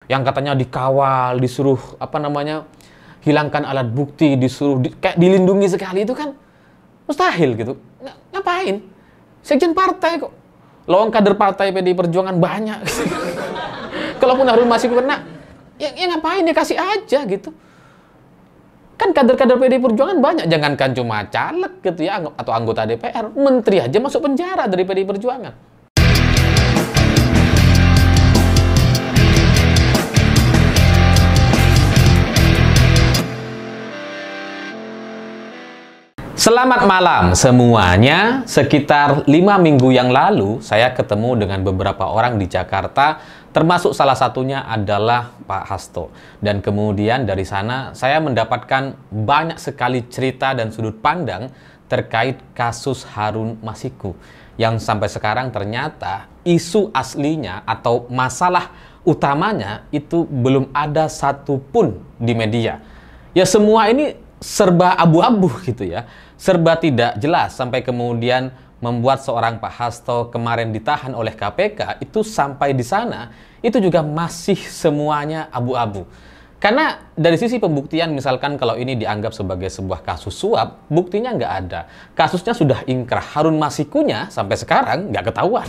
yang katanya dikawal, disuruh hilangkan alat bukti, disuruh kayak dilindungi sekali, itu kan mustahil gitu. Ngapain? Sekjen partai kok. Lawang kader partai PDI Perjuangan banyak. Kalaupun Harun Masiku kena, ya ngapain, ya kasih aja gitu. Kan kader-kader PDI Perjuangan banyak, jangankan cuma caleg gitu ya, atau anggota DPR, menteri aja masuk penjara dari PDI Perjuangan. Selamat malam semuanya. Sekitar 5 minggu yang lalu, saya ketemu dengan beberapa orang di Jakarta, termasuk salah satunya adalah Pak Hasto. Dan kemudian dari sana, saya mendapatkan banyak sekali cerita dan sudut pandang terkait kasus Harun Masiku. Yang sampai sekarang ternyata isu aslinya atau masalah utamanya itu belum ada satupun di media. Ya semua ini serba abu-abu gitu ya. Serba tidak jelas, sampai kemudian membuat seorang Pak Hasto kemarin ditahan oleh KPK, itu sampai di sana, itu juga masih semuanya abu-abu. Karena dari sisi pembuktian, misalkan kalau ini dianggap sebagai sebuah kasus suap, buktinya nggak ada. Kasusnya sudah ingkrah, Harun Masikunya sampai sekarang nggak ketahuan.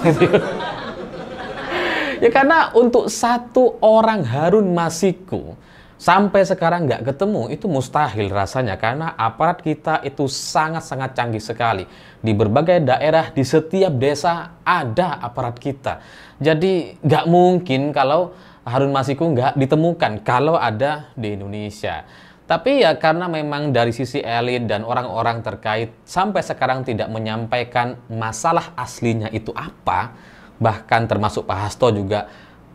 Ya karena untuk satu orang Harun Masiku, sampai sekarang nggak ketemu, itu mustahil rasanya. Karena aparat kita itu sangat-sangat canggih sekali. Di berbagai daerah, di setiap desa ada aparat kita. Jadi nggak mungkin kalau Harun Masiku nggak ditemukan kalau ada di Indonesia. Tapi ya karena memang dari sisi elit dan orang-orang terkait sampai sekarang tidak menyampaikan masalah aslinya itu apa. Bahkan termasuk Pak Hasto juga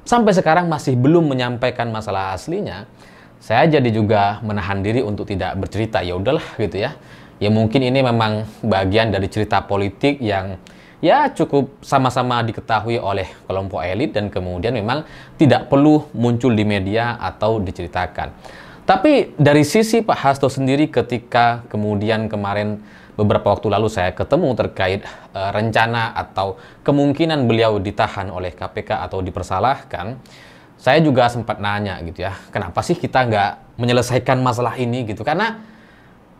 sampai sekarang masih belum menyampaikan masalah aslinya. Saya jadi juga menahan diri untuk tidak bercerita. Ya udahlah gitu ya. Ya mungkin ini memang bagian dari cerita politik yang ya cukup sama-sama diketahui oleh kelompok elit dan kemudian memang tidak perlu muncul di media atau diceritakan. Tapi dari sisi Pak Hasto sendiri, ketika kemudian kemarin beberapa waktu lalu saya ketemu terkait rencana atau kemungkinan beliau ditahan oleh KPK atau dipersalahkan, saya juga sempat nanya gitu ya, kenapa sih kita nggak menyelesaikan masalah ini gitu? Karena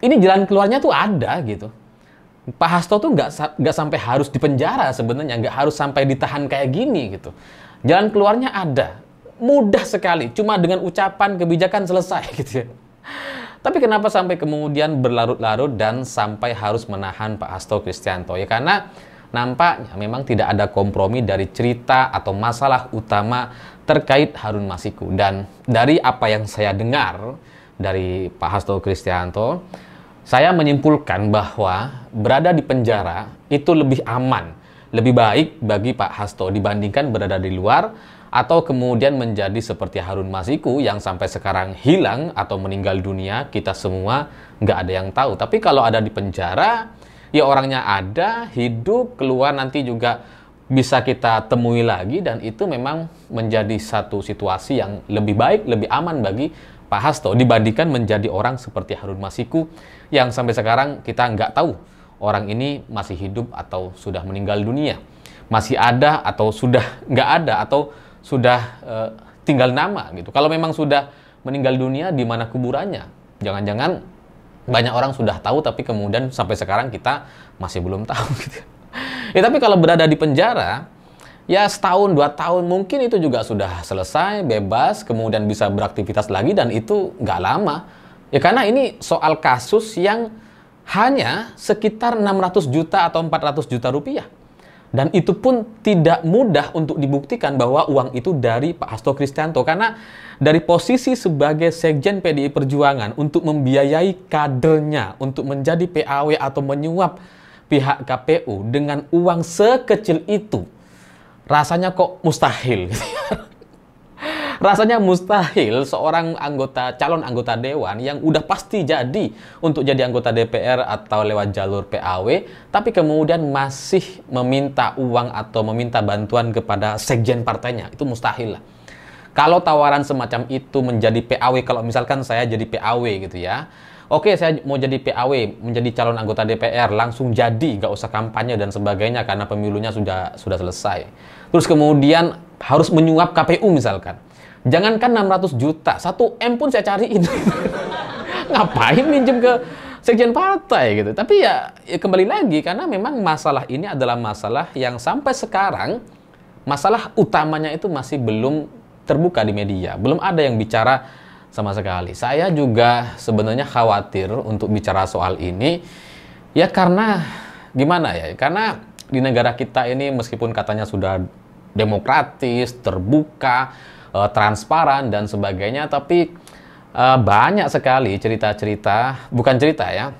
ini jalan keluarnya tuh ada gitu. Pak Hasto tuh nggak sampai harus dipenjara sebenarnya, nggak harus sampai ditahan kayak gini gitu. Jalan keluarnya ada, mudah sekali, cuma dengan ucapan kebijakan selesai gitu ya. Tapi kenapa sampai kemudian berlarut-larut dan sampai harus menahan Pak Hasto Kristianto? Ya karena nampaknya memang tidak ada kompromi dari cerita atau masalah utama terkait Harun Masiku. Dan dari apa yang saya dengar dari Pak Hasto Kristianto, saya menyimpulkan bahwa berada di penjara itu lebih aman, lebih baik bagi Pak Hasto dibandingkan berada di luar atau kemudian menjadi seperti Harun Masiku yang sampai sekarang hilang atau meninggal dunia, kita semua nggak ada yang tahu. Tapi kalau ada di penjara, ya orangnya ada, hidup, keluar nanti juga bisa kita temui lagi, dan itu memang menjadi satu situasi yang lebih baik, lebih aman bagi Pak Hasto dibandingkan menjadi orang seperti Harun Masiku yang sampai sekarang kita nggak tahu orang ini masih hidup atau sudah meninggal dunia, masih ada atau sudah nggak ada atau sudah tinggal nama gitu. Kalau memang sudah meninggal dunia, di mana kuburannya? Jangan-jangan banyak orang sudah tahu tapi kemudian sampai sekarang kita masih belum tahu gitu. Ya tapi kalau berada di penjara, ya setahun, 2 tahun mungkin itu juga sudah selesai, bebas, kemudian bisa beraktivitas lagi, dan itu nggak lama. Ya karena ini soal kasus yang hanya sekitar 600 juta atau 400 juta rupiah. Dan itu pun tidak mudah untuk dibuktikan bahwa uang itu dari Pak Hasto Kristianto. Karena dari posisi sebagai Sekjen PDI Perjuangan untuk membiayai kadernya untuk menjadi PAW atau menyuap pihak KPU dengan uang sekecil itu, rasanya kok mustahil. Rasanya mustahil seorang calon anggota dewan yang udah pasti jadi untuk jadi anggota DPR atau lewat jalur PAW, tapi kemudian masih meminta uang atau meminta bantuan kepada sekjen partainya. Itu mustahil lah. Kalau tawaran semacam itu menjadi PAW, kalau misalkan saya jadi PAW gitu ya, oke, saya mau jadi PAW, menjadi calon anggota DPR, langsung jadi, nggak usah kampanye dan sebagainya karena pemilunya sudah selesai. Terus kemudian harus menyuap KPU misalkan. Jangankan 600 juta, 1 M pun saya cariin. Ngapain minjem ke sekjen partai gitu. Tapi ya kembali lagi, karena memang masalah ini adalah masalah yang sampai sekarang, masalah utamanya itu masih belum terbuka di media. Belum ada yang bicara sama sekali. Saya juga sebenarnya khawatir untuk bicara soal ini. Ya karena, gimana ya, karena di negara kita ini meskipun katanya sudah demokratis, terbuka, transparan, dan sebagainya, tapi banyak sekali cerita-cerita, bukan cerita ya,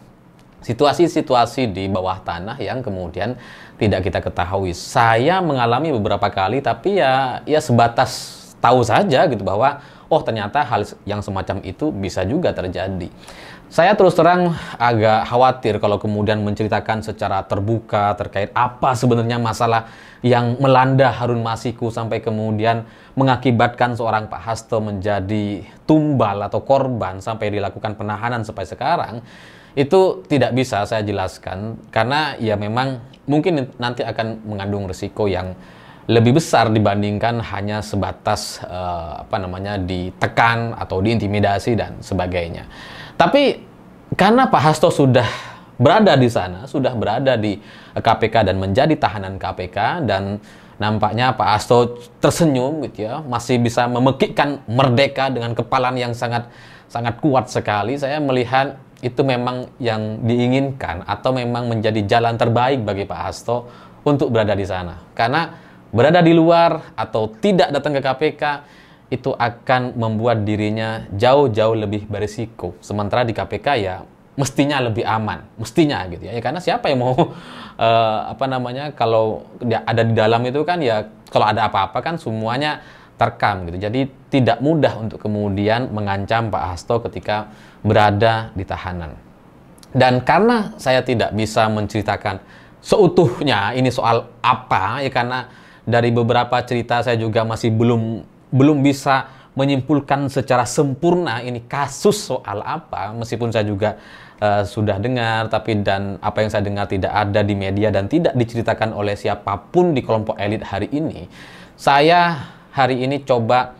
situasi-situasi di bawah tanah yang kemudian tidak kita ketahui. Saya mengalami beberapa kali, tapi ya sebatas tahu saja gitu bahwa oh ternyata hal yang semacam itu bisa juga terjadi. Saya terus terang agak khawatir kalau kemudian menceritakan secara terbuka terkait apa sebenarnya masalah yang melanda Harun Masiku sampai kemudian mengakibatkan seorang Pak Hasto menjadi tumbal atau korban sampai dilakukan penahanan sampai sekarang. Itu tidak bisa saya jelaskan karena ya memang mungkin nanti akan mengandung risiko yang lebih besar dibandingkan hanya sebatas ditekan atau diintimidasi dan sebagainya. Tapi karena Pak Hasto sudah berada di sana, sudah berada di KPK dan menjadi tahanan KPK, dan nampaknya Pak Hasto tersenyum gitu ya, masih bisa memekikkan merdeka dengan kepalan yang sangat sangat kuat sekali. Saya melihat itu memang yang diinginkan atau memang menjadi jalan terbaik bagi Pak Hasto untuk berada di sana. Karena berada di luar atau tidak datang ke KPK itu akan membuat dirinya jauh-jauh lebih berisiko. Sementara di KPK ya mestinya lebih aman, mestinya gitu ya. Karena siapa yang mau kalau dia ada di dalam itu kan ya, kalau ada apa-apa kan semuanya terekam gitu. Jadi tidak mudah untuk kemudian mengancam Pak Hasto ketika berada di tahanan. Dan karena saya tidak bisa menceritakan seutuhnya ini soal apa ya, karena dari beberapa cerita saya juga masih belum bisa menyimpulkan secara sempurna ini kasus soal apa, meskipun saya juga sudah dengar, tapi dan apa yang saya dengar tidak ada di media dan tidak diceritakan oleh siapapun di kelompok elit hari ini. Saya hari ini coba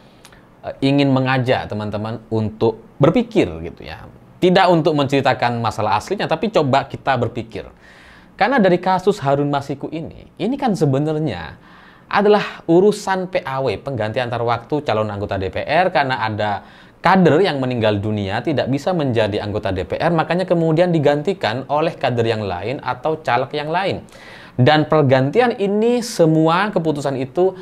ingin mengajak teman-teman untuk berpikir gitu ya. Tidak untuk menceritakan masalah aslinya, tapi coba kita berpikir. Karena dari kasus Harun Masiku ini kan sebenarnya adalah urusan PAW, pengganti antar waktu calon anggota DPR, karena ada kader yang meninggal dunia tidak bisa menjadi anggota DPR, makanya kemudian digantikan oleh kader yang lain atau caleg yang lain. Dan pergantian ini semua keputusan itu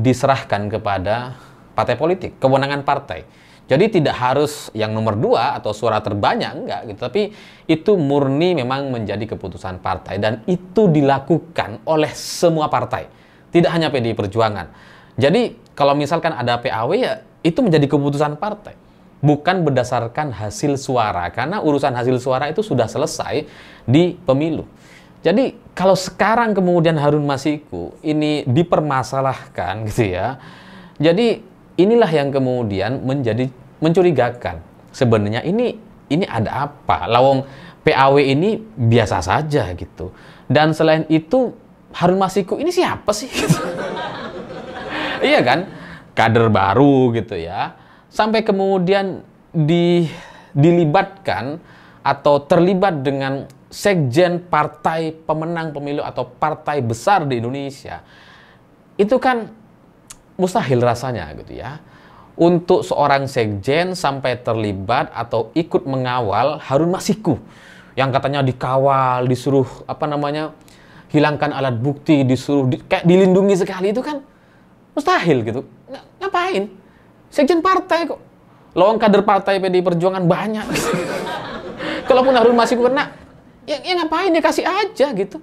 diserahkan kepada partai politik, kewenangan partai. Jadi tidak harus yang nomor 2 atau suara terbanyak, enggak gitu, tapi itu murni memang menjadi keputusan partai dan itu dilakukan oleh semua partai. Tidak hanya PDI Perjuangan. Jadi kalau misalkan ada PAW ya itu menjadi keputusan partai. Bukan berdasarkan hasil suara. Karena urusan hasil suara itu sudah selesai di pemilu. Jadi kalau sekarang kemudian Harun Masiku ini dipermasalahkan gitu ya. Jadi inilah yang kemudian menjadi mencurigakan. Sebenarnya ini ada apa? Lawang PAW ini biasa saja gitu. Dan selain itu Harun Masiku ini siapa sih? Iya kan? Kader baru gitu ya. Sampai kemudian dilibatkan atau terlibat dengan sekjen partai pemenang pemilu atau partai besar di Indonesia. Itu kan mustahil rasanya gitu ya. Untuk seorang sekjen sampai terlibat atau ikut mengawal Harun Masiku yang katanya dikawal, disuruh hilangkan alat bukti, disuruh kayak dilindungi sekali, itu kan mustahil gitu. Ngapain? Sekjen partai kok. Lawang kader partai PDI Perjuangan banyak. Kalaupun Harun Masiku kena, ya ngapain, ya kasih aja gitu.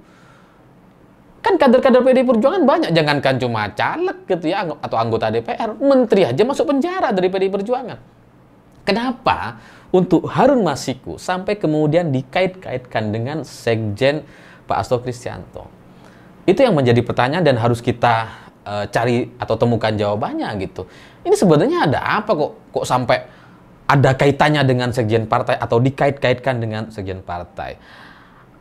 Kan kader-kader PDI Perjuangan banyak, jangankan cuma caleg gitu ya atau anggota DPR, menteri aja masuk penjara dari PDI Perjuangan. Kenapa untuk Harun Masiku sampai kemudian dikait-kaitkan dengan sekjen Pak Hasto Kristianto? Itu yang menjadi pertanyaan dan harus kita cari atau temukan jawabannya gitu. Ini sebenarnya ada apa kok sampai ada kaitannya dengan sekjen partai atau dikait-kaitkan dengan sekjen partai?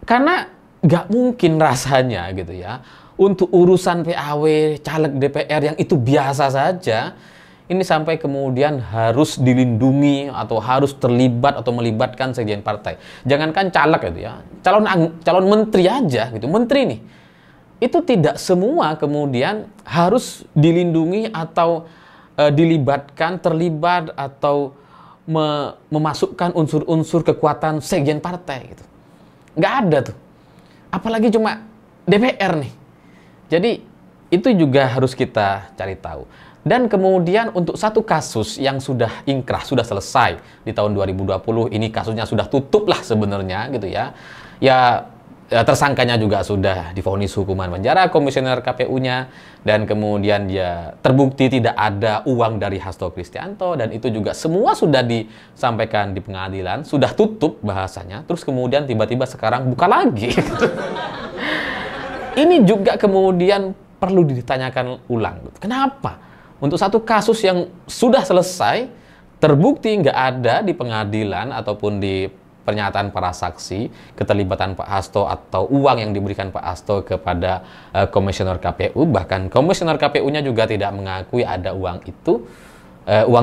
Karena nggak mungkin rasanya gitu ya, untuk urusan PAW, caleg DPR yang itu biasa saja, ini sampai kemudian harus dilindungi atau harus terlibat atau melibatkan sekjen partai. Jangankan caleg gitu ya, calon menteri aja gitu, menteri nih. Itu tidak semua kemudian harus dilindungi atau dilibatkan, terlibat atau memasukkan unsur-unsur kekuatan sekjen partai gitu. Nggak ada tuh. Apalagi cuma DPR nih. Jadi itu juga harus kita cari tahu. Dan kemudian untuk satu kasus yang sudah ingkrah, sudah selesai di tahun 2020, ini kasusnya sudah tutup lah sebenarnya gitu ya. Ya tersangkanya juga sudah divonis hukuman penjara, komisioner KPU-nya, dan kemudian ya terbukti tidak ada uang dari Hasto Kristianto, dan itu juga semua sudah disampaikan di pengadilan, sudah tutup bahasanya, terus kemudian tiba-tiba sekarang buka lagi. Ini juga kemudian perlu ditanyakan ulang. Kenapa? Untuk satu kasus yang sudah selesai, terbukti nggak ada di pengadilan ataupun di pernyataan para saksi keterlibatan Pak Hasto atau uang yang diberikan Pak Hasto kepada komisioner KPU, bahkan komisioner KPU-nya juga tidak mengakui ada uang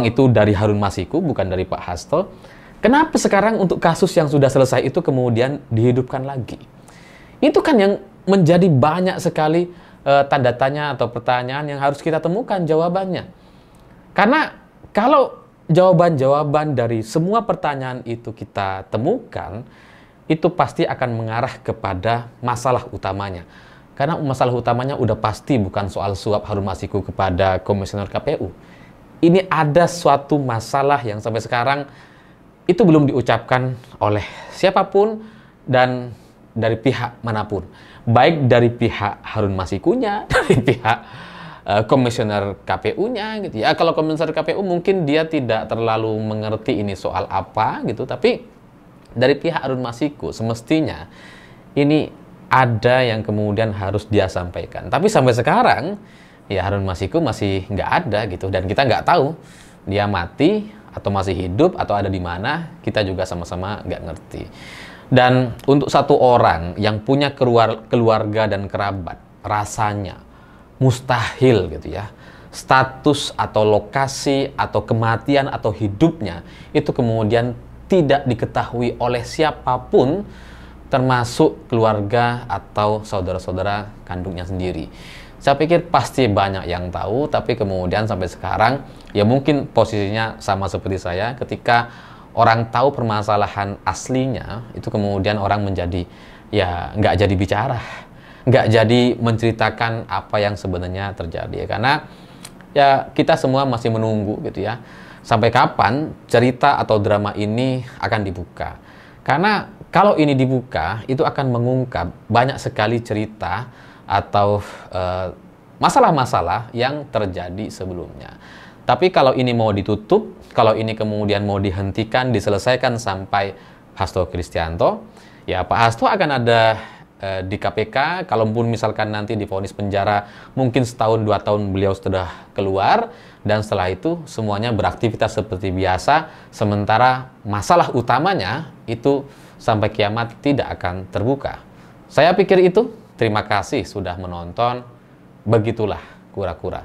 itu dari Harun Masiku, bukan dari Pak Hasto. Kenapa sekarang untuk kasus yang sudah selesai itu kemudian dihidupkan lagi? Itu kan yang menjadi banyak sekali tanda tanya atau pertanyaan yang harus kita temukan jawabannya. Karena kalau jawaban-jawaban dari semua pertanyaan itu kita temukan, itu pasti akan mengarah kepada masalah utamanya. Karena masalah utamanya udah pasti bukan soal suap Harun Masiku kepada komisioner KPU. Ini ada suatu masalah yang sampai sekarang itu belum diucapkan oleh siapapun dan dari pihak manapun. Baik dari pihak Harun Masikunya, dari pihak komisioner KPU-nya gitu ya. Kalau komisioner KPU mungkin dia tidak terlalu mengerti ini soal apa gitu, tapi dari pihak Harun Masiku semestinya ini ada yang kemudian harus dia sampaikan. Tapi sampai sekarang ya Harun Masiku masih nggak ada gitu, dan kita nggak tahu dia mati atau masih hidup atau ada di mana, kita juga sama-sama nggak ngerti. Dan untuk satu orang yang punya keluarga dan kerabat, rasanya mustahil gitu ya, status atau lokasi atau kematian atau hidupnya itu kemudian tidak diketahui oleh siapapun, termasuk keluarga atau saudara-saudara kandungnya sendiri. Saya pikir pasti banyak yang tahu, tapi kemudian sampai sekarang ya mungkin posisinya sama seperti saya, ketika orang tahu permasalahan aslinya, itu kemudian orang menjadi ya nggak jadi bicara, nggak jadi menceritakan apa yang sebenarnya terjadi. Karena ya kita semua masih menunggu gitu ya, sampai kapan cerita atau drama ini akan dibuka. Karena kalau ini dibuka, itu akan mengungkap banyak sekali cerita atau masalah-masalah yang terjadi sebelumnya. Tapi kalau ini mau ditutup, kalau ini kemudian mau dihentikan, diselesaikan sampai Hasto Kristianto, ya Pak Hasto akan ada di KPK. Kalaupun misalkan nanti divonis penjara, mungkin setahun 2 tahun beliau sudah keluar, dan setelah itu semuanya beraktivitas seperti biasa, sementara masalah utamanya itu sampai kiamat tidak akan terbuka. Saya pikir itu. Terima kasih sudah menonton. Begitulah kura-kura.